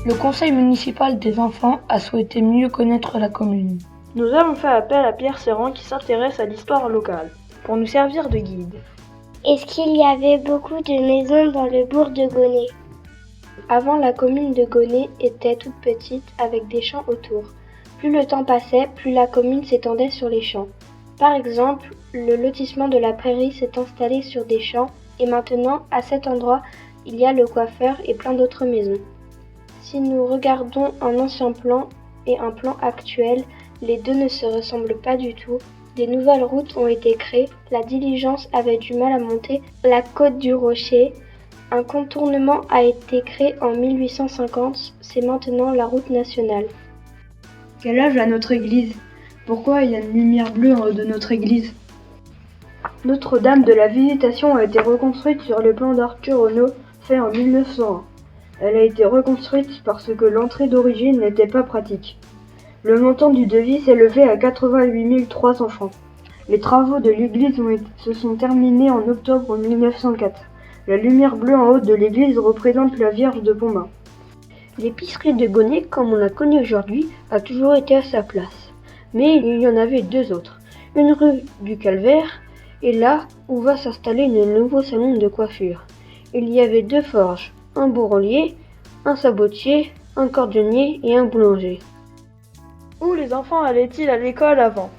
Le conseil municipal des enfants a souhaité mieux connaître la commune. Nous avons fait appel à Pierre Serrand qui s'intéresse à l'histoire locale, pour nous servir de guide. Est-ce qu'il y avait beaucoup de maisons dans le bourg de Gonnet ? Avant, la commune de Gonnet était toute petite avec des champs autour. Plus le temps passait, plus la commune s'étendait sur les champs. Par exemple, le lotissement de la Prairie s'est installé sur des champs et maintenant, à cet endroit, il y a le coiffeur et plein d'autres maisons. Si nous regardons un ancien plan et un plan actuel, les deux ne se ressemblent pas du tout. Des nouvelles routes ont été créées, la diligence avait du mal à monter la côte du Rocher. Un contournement a été créé en 1850, c'est maintenant la route nationale. Quel âge a notre église ? Pourquoi il y a une lumière bleue en haut de notre église ? Notre-Dame de la Visitation a été reconstruite sur le plan d'Arthur Renaud, fait en 1901. Elle a été reconstruite parce que l'entrée d'origine n'était pas pratique. Le montant du devis s'est élevé à 88 300 francs. Les travaux de l'église se sont terminés en octobre 1904. La lumière bleue en haut de l'église représente la Vierge de Pontmain. L'épicerie de Gonnet, comme on la connaît aujourd'hui, a toujours été à sa place. Mais il y en avait deux autres. Une rue du Calvaire et là où va s'installer le nouveau salon de coiffure. Il y avait deux forges, un bourrelier, un sabotier, un cordonnier et un boulanger. Où les enfants allaient-ils à l'école avant ?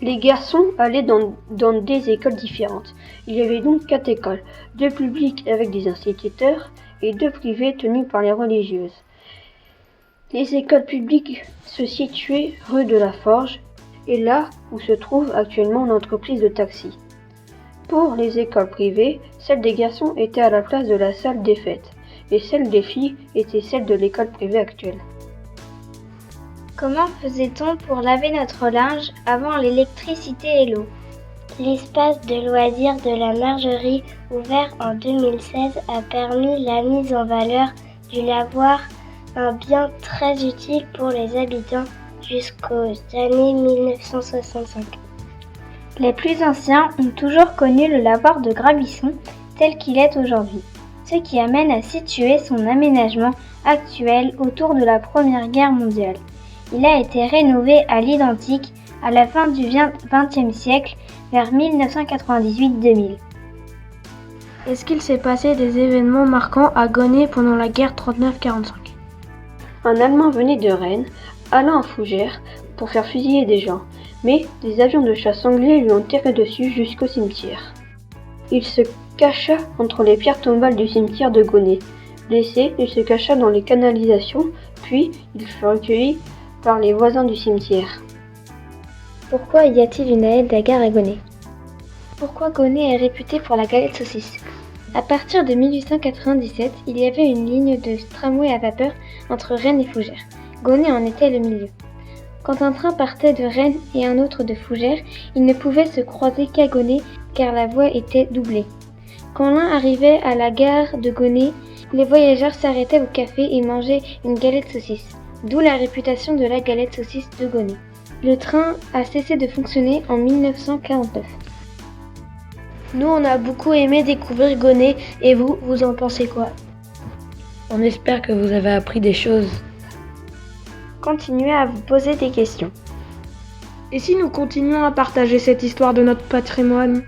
Les garçons allaient dans des écoles différentes. Il y avait donc 4 écoles, 2 publiques avec des instituteurs et 2 privées tenues par les religieuses. Les écoles publiques se situaient rue de la Forge et là où se trouve actuellement l'entreprise de taxi. Pour les écoles privées, celle des garçons était à la place de la salle des fêtes et celle des filles était celle de l'école privée actuelle. Comment faisait-on pour laver notre linge avant l'électricité et l'eau ? L'espace de loisirs de la Margerie, ouvert en 2016, a permis la mise en valeur du lavoir, un bien très utile pour les habitants jusqu'aux années 1965. Les plus anciens ont toujours connu le lavoir de Grabisson tel qu'il est aujourd'hui, ce qui amène à situer son aménagement actuel autour de la Première Guerre mondiale. Il a été rénové à l'identique à la fin du XXe siècle, vers 1998-2000. Est-ce qu'il s'est passé des événements marquants à Gonnet pendant la guerre 39-45 ? Un Allemand venait de Rennes, allant à Fougères pour faire fusiller des gens, mais des avions de chasse anglais lui ont tiré dessus jusqu'au cimetière. Il se cacha entre les pierres tombales du cimetière de Gonnet. Blessé, il se cacha dans les canalisations, puis il fut recueilli par les voisins du cimetière. Pourquoi y a-t-il une allée de la gare à Gonnet ? Pourquoi Gonnet est réputé pour la galette saucisse ? À partir de 1897, il y avait une ligne de tramway à vapeur entre Rennes et Fougères. Gonnet en était le milieu. Quand un train partait de Rennes et un autre de Fougères, ils ne pouvaient se croiser qu'à Gonnet car la voie était doublée. Quand l'un arrivait à la gare de Gonnet, les voyageurs s'arrêtaient au café et mangeaient une galette saucisse. D'où la réputation de la galette saucisse de Gonnet. Le train a cessé de fonctionner en 1949. Nous, on a beaucoup aimé découvrir Gonnet et vous en pensez quoi ? On espère que vous avez appris des choses. Continuez à vous poser des questions. Et si nous continuons à partager cette histoire de notre patrimoine ?